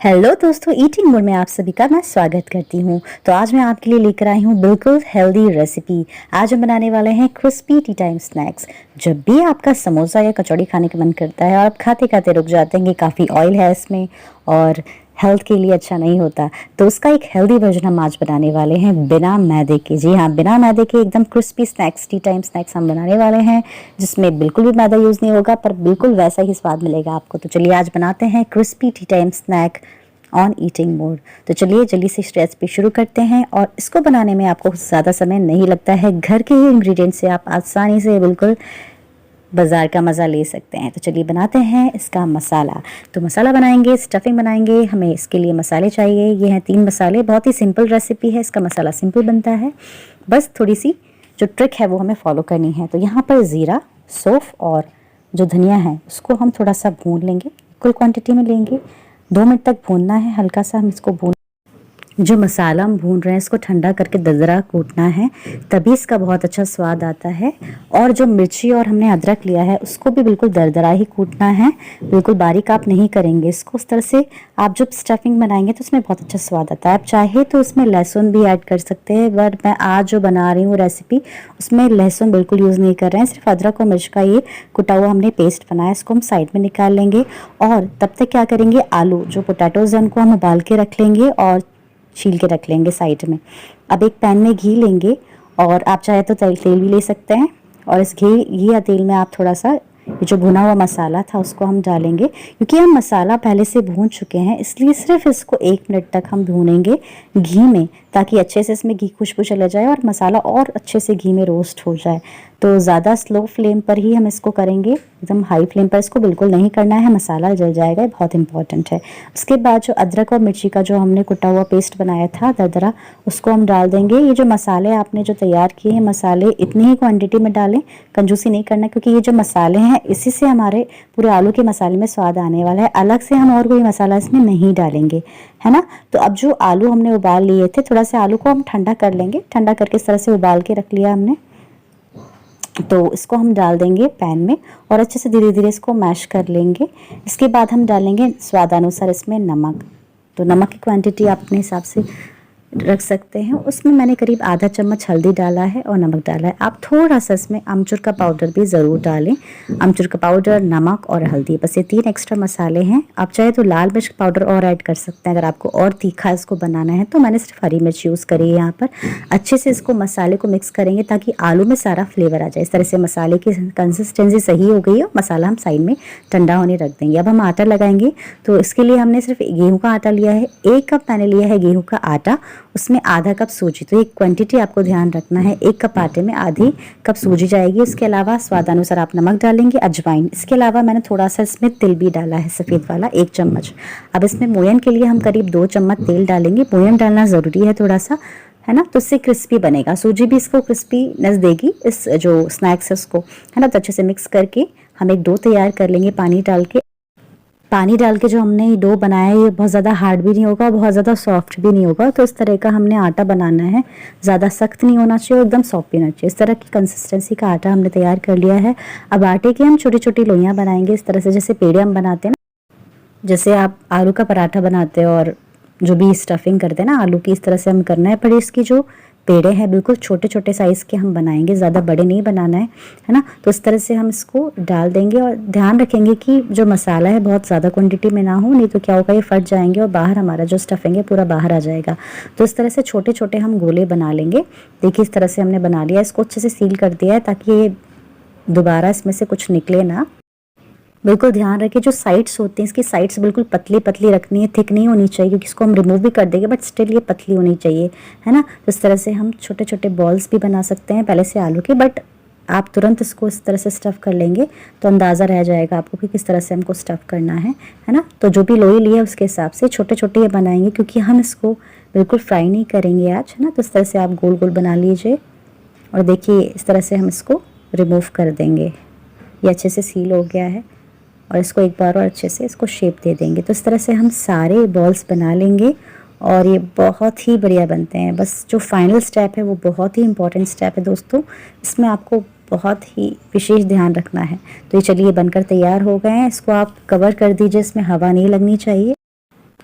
Hello दोस्तों, eating mode में आप सभी का मैं स्वागत करती हूँ। तो आज मैं आपके लिए लेकर आई हूँ बिल्कुल हेल्दी रेसिपी। आज हम बनाने वाले हैं क्रिस्पी टी टाइम स्नैक्स। जब भी आपका समोसा या कचौड़ी खाने का मन करता है और आप खाते खाते रुक जाते हैं कि काफ़ी ऑयल है इसमें और हेल्थ के लिए अच्छा नहीं होता, तो उसका एक हेल्दी वर्जन हम आज बनाने वाले हैं बिना मैदे के। जी हाँ, बिना मैदे के एकदम crispy snacks, T time snacks हम बनाने वाले हैं, जिसमें बिल्कुल भी मैदा यूज़ नहीं होगा, पर बिल्कुल वैसा ही स्वाद मिलेगा आपको। तो चलिए आज बनाते हैं crispy tea time snack on eating mode. तो चलिए जल्दी से इस रेसिपी शुरू करते हैं। और इसको बनाने में आपको ज़्यादा समय नहीं लगता है, घर के ही इंग्रेडिएंट से आप आसानी से बिल्कुल बाज़ार का मज़ा ले सकते हैं। तो चलिए बनाते हैं इसका मसाला। तो मसाला बनाएंगे, स्टफिंग बनाएंगे, हमें इसके लिए मसाले चाहिए। ये हैं 3 मसाले। बहुत ही सिंपल रेसिपी है, इसका मसाला सिंपल बनता है, बस थोड़ी सी जो ट्रिक है वो हमें फॉलो करनी है। तो यहाँ पर ज़ीरा, सौंफ और जो धनिया है उसको हम थोड़ा सा भून लेंगे, इक्वल क्वांटिटी में लेंगे। 2 मिनट तक भूनना है, हल्का सा हम इसको भून। जो मसाला हम भून रहे हैं इसको ठंडा करके दरदरा कूटना है, तभी इसका बहुत अच्छा स्वाद आता है। और जो मिर्ची और हमने अदरक लिया है उसको भी बिल्कुल दरदरा ही कूटना है, बिल्कुल बारीक आप नहीं करेंगे इसको। इस तरह से आप जब स्टफिंग बनाएंगे तो उसमें बहुत अच्छा स्वाद आता है। आप चाहे तो उसमें लहसुन भी ऐड कर सकते हैं, बट मैं आज जो बना रही हूँ रेसिपी उसमें लहसुन बिल्कुल यूज़ नहीं कर रहे हैं, सिर्फ अदरक और मिर्च का ये कुटा हुआ हमने पेस्ट बनाया। इसको हम साइड में निकाल लेंगे और तब तक क्या करेंगे, आलू जो पोटैटोज़ हैं उनको हम उबाल के रख लेंगे और छील के रख लेंगे साइड में। अब एक पैन में घी लेंगे और आप चाहे तो तेल भी ले सकते हैं। और इस घी या तेल में आप थोड़ा सा ये जो भुना हुआ मसाला था उसको हम डालेंगे। क्योंकि हम मसाला पहले से भून चुके हैं इसलिए सिर्फ इसको 1 मिनट तक हम भूनेंगे घी में, ताकि अच्छे से इसमें घी खुशबू चले जाए और मसाला और अच्छे से घी में रोस्ट हो जाए। तो ज़्यादा स्लो फ्लेम पर ही हम इसको करेंगे, एकदम हाई फ्लेम पर इसको बिल्कुल नहीं करना है, मसाला जल जाएगा, बहुत इंपॉर्टेंट है। उसके बाद जो अदरक और मिर्ची का जो हमने कुटा हुआ पेस्ट बनाया था दरदरा, उसको हम डाल देंगे। ये जो मसाले आपने जो तैयार किए हैं, मसाले इतनी ही क्वांटिटी में डालें, कंजूसी नहीं करना, क्योंकि ये जो मसाले हैं इसी से हमारे पूरे आलू के मसाले में स्वाद आने वाला है। अलग से हम और कोई मसाला इसमें नहीं डालेंगे, है ना। तो अब जो आलू हमने उबाल लिए थे, थोड़ा सा आलू को हम ठंडा कर लेंगे। ठंडा करके इस तरह से उबाल के रख लिया हमने, तो इसको हम डाल देंगे पैन में और अच्छे से धीरे धीरे इसको मैश कर लेंगे। इसके बाद हम डालेंगे स्वादानुसार इसमें नमक। तो नमक की क्वांटिटी आप अपने हिसाब से रख सकते हैं। उसमें मैंने करीब आधा चम्मच हल्दी डाला है और नमक डाला है। आप थोड़ा सा इसमें अमचूर का पाउडर भी ज़रूर डालें। अमचूर का पाउडर, नमक और हल्दी, बस ये 3 एक्स्ट्रा मसाले हैं। आप चाहे तो लाल मिर्च पाउडर और ऐड कर सकते हैं अगर आपको और तीखा इसको बनाना है। तो मैंने सिर्फ हरी मिर्च यूज़ करी है यहाँ पर। अच्छे से इसको मसाले को मिक्स करेंगे ताकि आलू में सारा फ्लेवर आ जाए। इस तरह से मसाले की कंसिस्टेंसी सही हो गई है, मसाला हम साइड में ठंडा होने रख देंगे। अब हम आटा लगाएंगे। तो इसके लिए हमने सिर्फ गेहूँ का आटा लिया है, 1 कप मैंने लिया है गेहूँ का आटा, उसमें आधा कप सूजी। तो एक क्वांटिटी आपको ध्यान रखना है, 1 कप आटे में आधी कप सूजी जाएगी। उसके अलावा स्वादानुसार आप नमक डालेंगे, अजवाइन। इसके अलावा मैंने थोड़ा सा इसमें तिल भी डाला है, सफ़ेद वाला 1 चम्मच। अब इसमें मोयन के लिए हम करीब 2 चम्मच तेल डालेंगे। मोयन डालना ज़रूरी है थोड़ा सा, है ना, तो इससे क्रिस्पी बनेगा। सूजी भी इसको क्रिस्पीनेस देगी, इस जो स्नैक्स है उसको, है ना। तो अच्छे से मिक्स करके हम एक डो तैयार कर लेंगे पानी डाल के। पानी डाल के जो हमने डो बनाया है ये बहुत ज़्यादा हार्ड भी नहीं होगा, बहुत ज़्यादा सॉफ्ट भी नहीं होगा। तो इस तरह का हमने आटा बनाना है, ज़्यादा सख्त नहीं होना चाहिए और एकदम सॉफ्ट भी होना चाहिए। इस तरह की कंसिस्टेंसी का आटा हमने तैयार कर लिया है। अब आटे की हम छोटी छोटी लोइयाँ बनाएंगे, इस तरह से जैसे पेड़े हम बनाते हैं ना, जैसे आप आलू का पराठा बनाते हैं और जो भी स्टफिंग करते हैं ना आलू की, इस तरह से हम करना है। पर इसकी जो पेड़े हैं बिल्कुल छोटे छोटे साइज़ के हम बनाएंगे, ज़्यादा बड़े नहीं बनाना है ना। तो इस तरह से हम इसको डाल देंगे और ध्यान रखेंगे कि जो मसाला है बहुत ज़्यादा क्वांटिटी में ना हो, नहीं तो क्या होगा ये फट जाएंगे और बाहर हमारा जो स्टफिंग है पूरा बाहर आ जाएगा। तो इस तरह से छोटे छोटे हम गोले बना लेंगे। देखिए इस तरह से हमने बना लिया, इसको अच्छे से सील कर दिया है ताकि ये दोबारा इसमें से कुछ निकले ना। बिल्कुल ध्यान रखिए जो साइड्स होती हैं इसकी साइड्स बिल्कुल पतली पतली रखनी है, थिक नहीं होनी चाहिए, क्योंकि इसको हम रिमूव भी कर देंगे बट स्टिल ये पतली होनी चाहिए, है ना। तो इस तरह से हम छोटे छोटे बॉल्स भी बना सकते हैं पहले से आलू के, बट आप तुरंत इसको इस तरह से स्टफ़ कर लेंगे तो अंदाज़ा रह जाएगा आपको कि किस तरह से हमको स्टफ़ करना है ना। तो जो भी लोई ली है उसके हिसाब से छोटे छोटे ये बनाएंगे, क्योंकि हम इसको बिल्कुल फ्राई नहीं करेंगे आज, है ना। तो इस तरह से आप गोल गोल बना लीजिए और देखिए इस तरह से हम इसको रिमूव कर देंगे। ये अच्छे से सील हो गया है और इसको एक बार और अच्छे से इसको शेप दे देंगे। तो इस तरह से हम सारे बॉल्स बना लेंगे और ये बहुत ही बढ़िया बनते हैं। बस जो फाइनल स्टेप है वो बहुत ही इंपॉर्टेंट स्टेप है दोस्तों, इसमें आपको बहुत ही विशेष ध्यान रखना है। तो ये चलिए बनकर तैयार हो गए हैं, इसको आप कवर कर दीजिए, इसमें हवा नहीं लगनी चाहिए।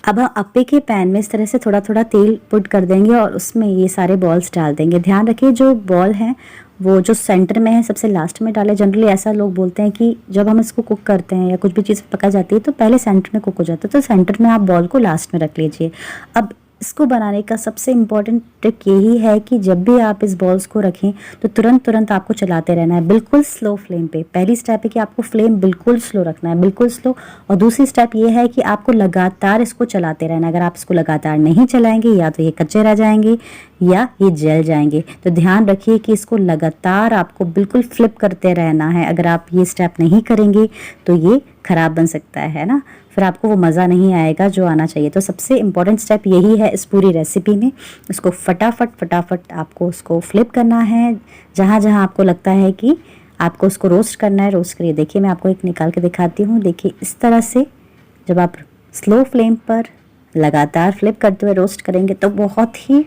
अब हम अप्पे के पैन में इस तरह से थोड़ा थोड़ा तेल पुट कर देंगे और उसमें ये सारे बॉल्स डाल देंगे। ध्यान रखिए जो बॉल हैं वो जो सेंटर में है सबसे लास्ट में डालें। जनरली ऐसा लोग बोलते हैं कि जब हम इसको कुक करते हैं या कुछ भी चीज़ पका जाती है तो पहले सेंटर में कुक हो जाता है, तो सेंटर में आप बॉल को लास्ट में रख लीजिए। अब इसको बनाने का सबसे इम्पॉर्टेंट ट्रिक यही है कि जब भी आप इस बॉल्स को रखें तो तुरंत आपको चलाते रहना है, बिल्कुल स्लो फ्लेम पे। पहली स्टेप है कि आपको फ्लेम बिल्कुल स्लो रखना है, बिल्कुल स्लो। और दूसरी स्टेप ये है कि आपको लगातार इसको चलाते रहना है। अगर आप इसको लगातार नहीं चलाएंगे या तो ये कच्चे रह जाएंगे या ये जल जाएंगे। तो ध्यान रखिए कि इसको लगातार आपको बिल्कुल फ्लिप करते रहना है। अगर आप ये स्टेप नहीं करेंगे तो ये ख़राब बन सकता है ना, फिर आपको वो मज़ा नहीं आएगा जो आना चाहिए। तो सबसे इम्पॉर्टेंट स्टेप यही है इस पूरी रेसिपी में। इसको फटाफट आपको उसको फ्लिप करना है। जहाँ जहाँ आपको लगता है कि आपको उसको रोस्ट करना है, रोस्ट करिए। देखिए मैं आपको एक निकाल के दिखाती हूँ। देखिए इस तरह से जब आप स्लो फ्लेम पर लगातार फ्लिप करते हुए रोस्ट करेंगे तो बहुत ही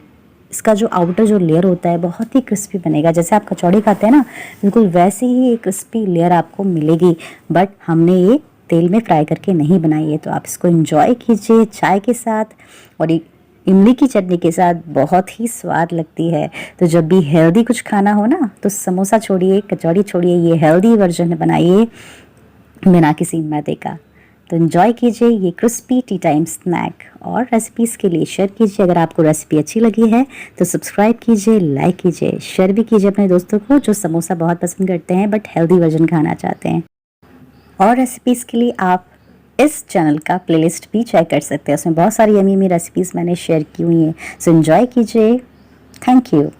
इसका जो आउटर जो लेयर होता है बहुत ही क्रिस्पी बनेगा। जैसे आप कचौड़ी खाते हैं ना, बिल्कुल वैसे ही एक क्रिस्पी लेयर आपको मिलेगी। बट हमने ये तेल में फ्राई करके नहीं बनाई है। तो आप इसको एंजॉय कीजिए चाय के साथ और इमली की चटनी के साथ, बहुत ही स्वाद लगती है। तो जब भी हेल्दी कुछ खाना हो ना तो समोसा छोड़िए, कचौड़ी छोड़िए, ये हेल्दी वर्जन बनाइए बिना किसी मैदे का। तो एंजॉय कीजिए ये क्रिस्पी टी टाइम स्नैक। और रेसिपीज़ के लिए शेयर कीजिए। अगर आपको रेसिपी अच्छी लगी है तो सब्सक्राइब कीजिए, लाइक कीजिए, शेयर भी कीजिए अपने दोस्तों को जो समोसा बहुत पसंद करते हैं बट हेल्दी वर्जन खाना चाहते हैं। और रेसिपीज़ के लिए आप इस चैनल का प्लेलिस्ट भी चेक कर सकते हैं, उसमें बहुत सारी यमी रेसिपीज़ मैंने शेयर की हुई हैं। सो एंजॉय कीजिए। Thank you.